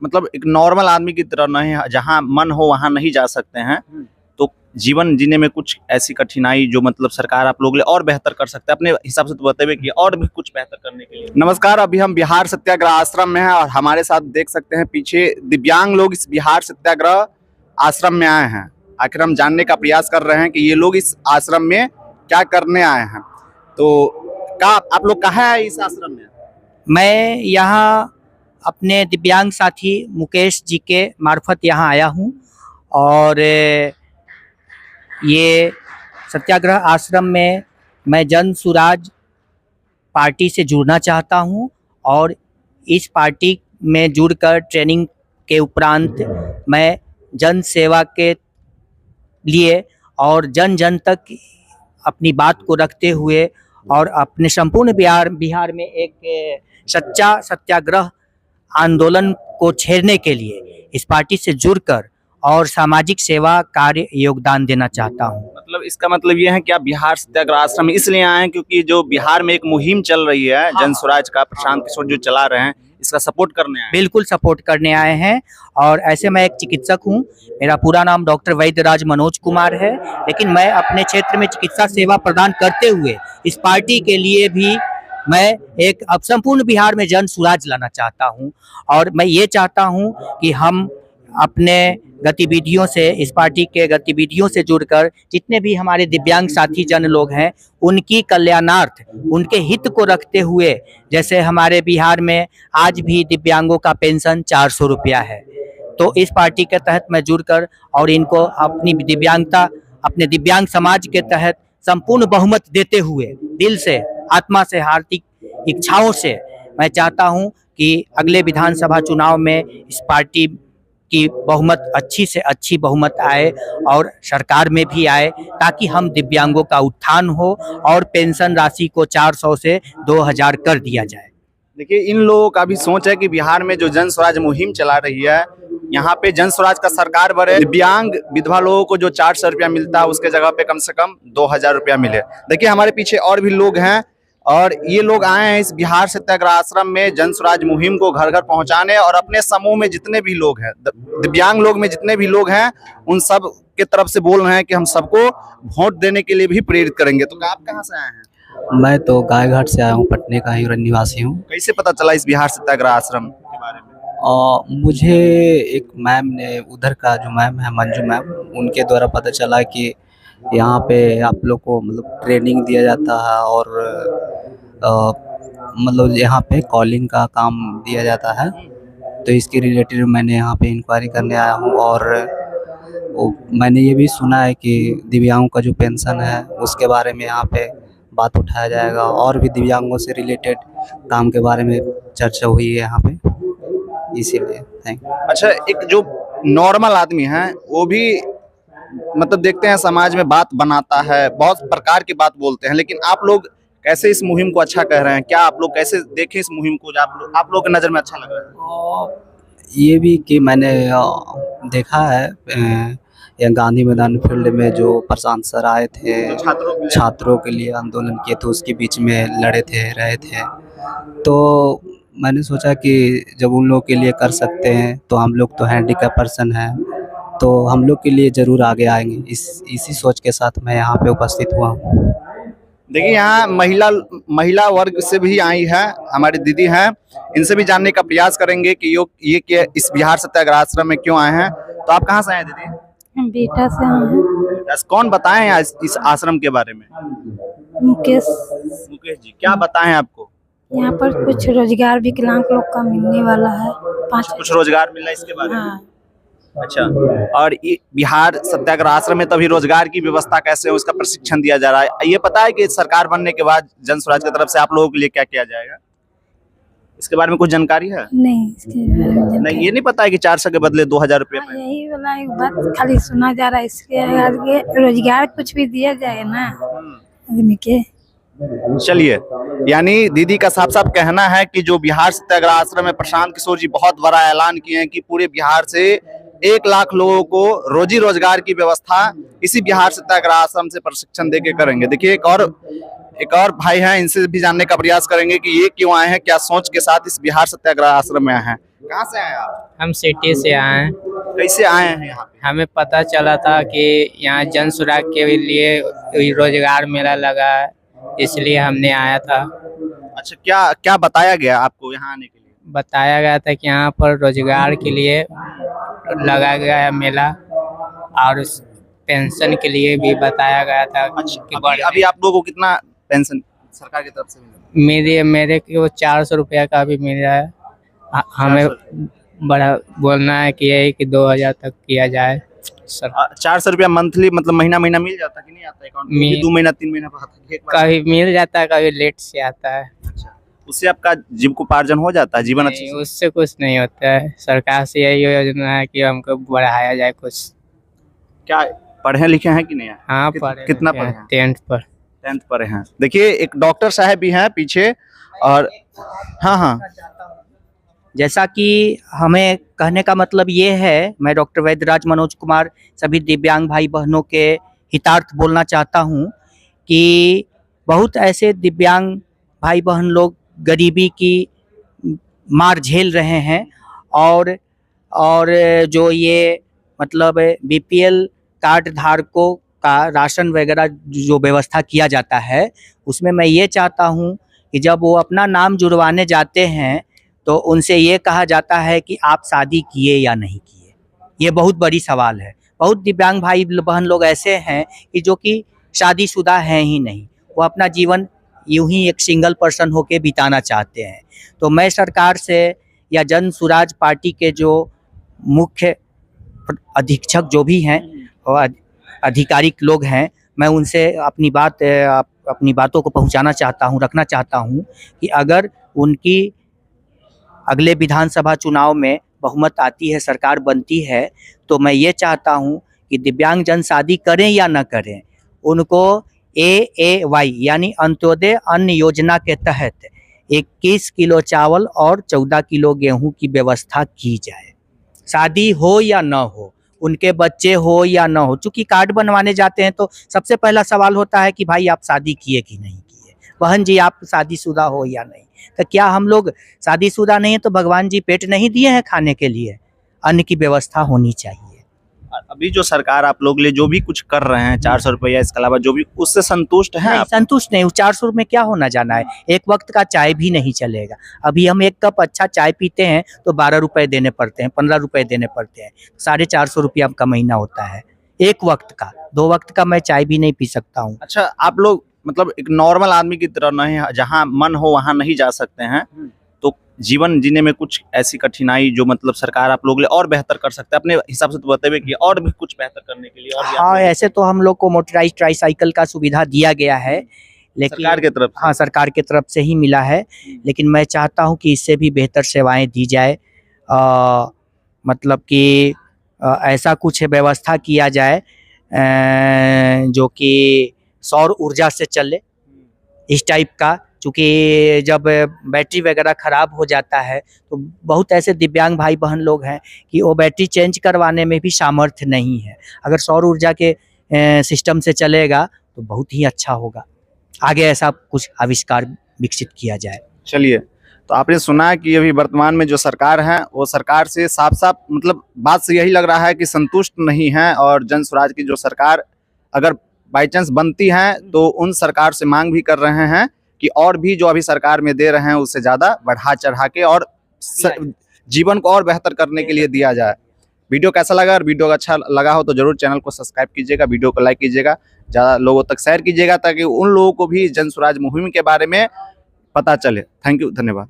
मतलब एक नॉर्मल आदमी की तरह नहीं, जहाँ मन हो वहाँ नहीं जा सकते हैं, तो जीवन जीने में कुछ ऐसी कठिनाई जो मतलब सरकार आप लोग लिए और बेहतर कर सकते हैं अपने हिसाब से, तो बताइए कि और भी कुछ बेहतर करने के लिए। नमस्कार, अभी हम बिहार सत्याग्रह आश्रम में हैं और हमारे साथ देख सकते हैं पीछे दिव्यांग लोग इस बिहार सत्याग्रह आश्रम में आए हैं। आखिर हम जानने का प्रयास कर रहे हैं कि ये लोग इस आश्रम में क्या करने आए हैं। तो आप लोग कहाँ आए इस आश्रम में? मैं यहाँ अपने दिव्यांग साथी मुकेश जी के मार्फत यहाँ आया हूँ और ये सत्याग्रह आश्रम में मैं जन सुराज पार्टी से जुड़ना चाहता हूँ और इस पार्टी में जुड़कर ट्रेनिंग के उपरांत मैं जन सेवा के लिए और जन जन तक अपनी बात को रखते हुए और अपने संपूर्ण बिहार में एक सच्चा सत्याग्रह आंदोलन को छेड़ने के लिए इस पार्टी से जुड़कर और सामाजिक सेवा कार्य योगदान देना चाहता हूं। मतलब इसका मतलब ये है कि आप बिहार सत्याग्रह आश्रम इसलिए आए हैं क्योंकि जो बिहार में एक मुहिम चल रही है जन स्वराज का, प्रशांत किशोर जो चला रहे हैं, इसका सपोर्ट करने आए हैं? बिल्कुल सपोर्ट करने आए हैं। और ऐसे मैं एक चिकित्सक हूं, मेरा पूरा नाम डॉक्टर वैद्यराज मनोज कुमार है, लेकिन मैं अपने क्षेत्र में चिकित्सा सेवा प्रदान करते हुए इस पार्टी के लिए भी मैं एक अब संपूर्ण बिहार में जन सुराज लाना चाहता हूं। और मैं ये चाहता हूं कि हम अपने गतिविधियों से, इस पार्टी के गतिविधियों से जुड़कर जितने भी हमारे दिव्यांग साथी जन लोग हैं उनकी कल्याणार्थ, उनके हित को रखते हुए, जैसे हमारे बिहार में आज भी दिव्यांगों का पेंशन 400 रुपया है, तो इस पार्टी के तहत मैं जुड़कर और इनको अपनी दिव्यांगता, अपने दिव्यांग समाज के तहत संपूर्ण बहुमत देते हुए दिल से, आत्मा से, हार्दिक इच्छाओं से मैं चाहता हूं कि अगले विधानसभा चुनाव में इस पार्टी की बहुमत अच्छी से अच्छी बहुमत आए और सरकार में भी आए, ताकि हम दिव्यांगों का उत्थान हो और पेंशन राशि को 400 से 2000 कर दिया जाए। देखिए, इन लोगों का भी सोच है कि बिहार में जो जन स्वराज मुहिम चला रही है, यहाँ पे जन स्वराज का सरकार बने, दिव्यांग विधवा लोगों को जो 400 रुपया मिलता है उसके जगह पे कम से कम 2000 रुपया मिले। देखिए, हमारे पीछे और भी लोग हैं और ये लोग आए हैं इस बिहार सत्याग्रह आश्रम में जन स्वराज मुहिम को घर घर पहुंचाने, और अपने समूह में जितने भी लोग हैं, दिव्यांग लोग में जितने भी लोग हैं, उन सब के तरफ से बोल रहे हैं कि हम सबको वोट देने के लिए भी प्रेरित करेंगे। तो आप कहाँ से आए हैं? मैं तो गायघाट से आया हूँ, पटने का ही निवासी हूँ। कैसे पता चला इस बिहार सत्याग्रह आश्रम के बारे में? मुझे एक मैम ने, उधर का जो मैम है मंजू मैम, उनके द्वारा पता चला कि यहाँ पे आप लोग को मतलब ट्रेनिंग दिया जाता है और मतलब यहाँ पे कॉलिंग का काम दिया जाता है, तो इसके रिलेटेड मैंने यहाँ पे इंक्वायरी करने आया हूँ। और मैंने ये भी सुना है कि दिव्यांगों का जो पेंशन है उसके बारे में यहाँ पे बात उठाया जाएगा और भी दिव्यांगों से रिलेटेड काम के बारे में चर्चा हुई है यहाँ पे, इसीलिए थैंक यू। अच्छा, एक जो नॉर्मल आदमी है वो भी मतलब देखते हैं समाज में बात बनाता है, बहुत प्रकार की बात बोलते हैं, लेकिन आप लोग कैसे इस मुहिम को अच्छा कह रहे हैं? क्या आप लोग कैसे देखें इस मुहिम को, जो आप लोग की नज़र में अच्छा लग रहा है? ये भी कि मैंने देखा है या गांधी मैदान फील्ड में जो प्रशांत सर आए थे, तो छात्रों के लिए आंदोलन किए थे, उसके बीच में लड़े थे, रहे थे, तो मैंने सोचा कि जब उन लोगों के लिए कर सकते हैं तो हम लोग तो हैंडीकैप पर्सन हैं, तो हम लोग के लिए ज़रूर आगे आएंगे। इसी सोच के साथ मैं यहाँ पे उपस्थित हुआ हूँ। देखिए, यहाँ महिला वर्ग से भी आई है, हमारी दीदी हैं, इनसे भी जानने का प्रयास करेंगे कि ये इस बिहार सत्याग्रह आश्रम में क्यों आए हैं। तो आप कहाँ से आए दीदी? हम बेटा से आए हैं। कौन बताए हैं इस आश्रम के बारे में? मुकेश जी, क्या बताए हैं आपको? यहाँ पर कुछ रोजगार विकलांग लोग का मिलने वाला है, कुछ रोजगार मिल रहा है इसके बारे में? हाँ। अच्छा, और ये बिहार सत्याग्रह आश्रम में तभी रोजगार की व्यवस्था कैसे हो, उसका प्रशिक्षण दिया जा रहा है। ये पता है कि सरकार बनने के बाद जन स्वराज की तरफ से आप लोगों के लिए क्या किया जाएगा? इसके बारे में कुछ जानकारी है? नहीं, इसके बारे में नहीं, ये नहीं पता है कि 400 के बदले 2000 रुपये? यही वाला एक बात खाली सुना जा रहा है, इसके आगे रोजगार कुछ भी दिया जाए ना आदमी के। चलिए, यानी दीदी का साफ साफ कहना है कि जो बिहार सत्याग्रह आश्रम में प्रशांत किशोर जी बहुत बड़ा ऐलान किए हैं कि पूरे बिहार से 1 लाख लोगों को रोजी रोजगार की व्यवस्था इसी बिहार सत्याग्रह आश्रम से प्रशिक्षण देके करेंगे। देखिए, एक और भाई हैं, इनसे भी जानने का प्रयास करेंगे कि ये क्यों आए हैं, क्या सोच के साथ इस बिहार सत्याग्रह आश्रम में आए हैं। कहाँ से आए आप? हम सिटी से आए हैं। कैसे आए हैं यहाँ पे? हमें पता चला था कि यहाँ जन सुराग के लिए रोजगार मेला लगा है, इसलिए हमने आया था। अच्छा, क्या क्या बताया गया आपको यहाँ आने के लिए? बताया गया था कि यहाँ पर रोजगार के लिए लगा गया है मेला, और पेंशन के लिए भी बताया गया था कि अभी आप लोगों को कितना पेंशन सरकार की तरफ से मिला? मेरे को 400 रुपया का भी मिल रहा है। हमें बड़ा बोलना है कि यही कि 2000 तक किया जाए सर। 400 रुपया मंथली, मतलब महीना महीना मिल जाता कि नहीं आता अकाउंट में? 2 महीना 3 महीना बाद एक बार? कभी मिल जाता है, कभी लेट से आता है। अच्छा, उससे आपका जीविकोपार्जन हो जाता है, जीवन अच्छे नहीं, से? उससे कुछ नहीं होता है। सरकार से यही योजना है कि हमको बढ़ाया जाए कुछ। क्या पढ़े लिखे हैं कि नहीं? हाँ, कितना पढ़े हैं? 10th पर। 10th पढ़े हैं। देखिए, एक डॉक्टर साहब भी हैं पीछे। और हाँ, जैसा कि हमें कहने का मतलब ये है, मैं डॉक्टर वैद्यराज मनोज कुमार सभी दिव्यांग भाई बहनों के हितार्थ बोलना चाहता हूँ कि बहुत ऐसे दिव्यांग भाई बहन लोग गरीबी की मार झेल रहे हैं, और जो ये मतलब बीपीएल कार्ड धारकों का राशन वगैरह जो व्यवस्था किया जाता है, उसमें मैं ये चाहता हूँ कि जब वो अपना नाम जुड़वाने जाते हैं तो उनसे ये कहा जाता है कि आप शादी किए या नहीं किए। ये बहुत बड़ी सवाल है। बहुत दिव्यांग भाई बहन लोग ऐसे हैं कि जो कि शादीशुदा हैं ही नहीं, वो अपना जीवन यूं ही एक सिंगल पर्सन होके बिताना चाहते हैं। तो मैं सरकार से या जन सुराज पार्टी के जो मुख्य अधीक्षक जो भी हैं और आधिकारिक लोग हैं, मैं उनसे अपनी बातों को पहुंचाना चाहता हूं, रखना चाहता हूं कि अगर उनकी अगले विधानसभा चुनाव में बहुमत आती है, सरकार बनती है, तो मैं ये चाहता हूं कि दिव्यांग जन शादी करें या न करें, उनको AAY यानी अंत्योदय अन्न योजना के तहत 21 किलो चावल और 14 किलो गेहूं की व्यवस्था की जाए। शादी हो या न हो, उनके बच्चे हो या न हो, चूंकि कार्ड बनवाने जाते हैं तो सबसे पहला सवाल होता है कि भाई आप शादी किए कि नहीं किए, बहन जी आप शादीशुदा हो या नहीं। तो क्या हम लोग शादीशुदा नहीं है तो भगवान जी पेट नहीं दिए हैं खाने के लिए? अन्न की व्यवस्था होनी चाहिए। अभी जो सरकार आप लोग लिए जो भी कुछ कर रहे हैं, 400 रुपया, इसके अलावा जो भी, उससे संतुष्ट हैं नहीं, आप? संतुष्ट नहीं। 400 में क्या होना जाना है? एक वक्त का चाय भी नहीं चलेगा। अभी हम एक कप अच्छा चाय पीते हैं तो 12 रुपए देने पड़ते हैं, 15 रुपए देने पड़ते हैं। 450 रुपया का महीना होता है एक वक्त का। 2 वक्त का मैं चाय भी नहीं पी सकता हूँ। अच्छा, आप लोग मतलब एक नॉर्मल आदमी की तरह नहीं, जहाँ मन हो वहाँ नहीं जा सकते हैं, तो जीवन जीने में कुछ ऐसी कठिनाई जो मतलब सरकार आप लोग लिए और बेहतर कर सकते हैं अपने हिसाब से, तो बताइए कि और भी कुछ बेहतर करने के लिए और भी आप हाँ, लोग- ऐसे तो हम लोग को मोटराइज ट्राईसाइकिल का सुविधा दिया गया है, लेकिन सरकार की तरफ से? हाँ, सरकार की तरफ से ही मिला है, लेकिन मैं चाहता हूँ कि इससे भी बेहतर सेवाएं दी जाए। मतलब कि ऐसा कुछ व्यवस्था किया जाए जो कि सौर ऊर्जा से चले, इस टाइप का। चूँकि जब बैटरी वगैरह ख़राब हो जाता है तो बहुत ऐसे दिव्यांग भाई बहन लोग हैं कि वो बैटरी चेंज करवाने में भी सामर्थ्य नहीं है। अगर सौर ऊर्जा के सिस्टम से चलेगा तो बहुत ही अच्छा होगा। आगे ऐसा कुछ आविष्कार विकसित किया जाए। चलिए, तो आपने सुना कि अभी वर्तमान में जो सरकार है वो सरकार से साफ साफ मतलब बात से यही लग रहा है कि संतुष्ट नहीं है, और जन स्वराज की जो सरकार अगर बाई चांस बनती है तो उन सरकार से मांग भी कर रहे हैं कि और भी जो अभी सरकार में दे रहे हैं उससे ज़्यादा बढ़ा चढ़ा के और जीवन को और बेहतर करने के लिए दिया जाए। वीडियो कैसा लगा? और वीडियो अच्छा लगा हो तो जरूर चैनल को सब्सक्राइब कीजिएगा, वीडियो को लाइक कीजिएगा, ज़्यादा लोगों तक शेयर कीजिएगा ताकि उन लोगों को भी जन स्वराज मुहिम के बारे में पता चले। थैंक यू, धन्यवाद।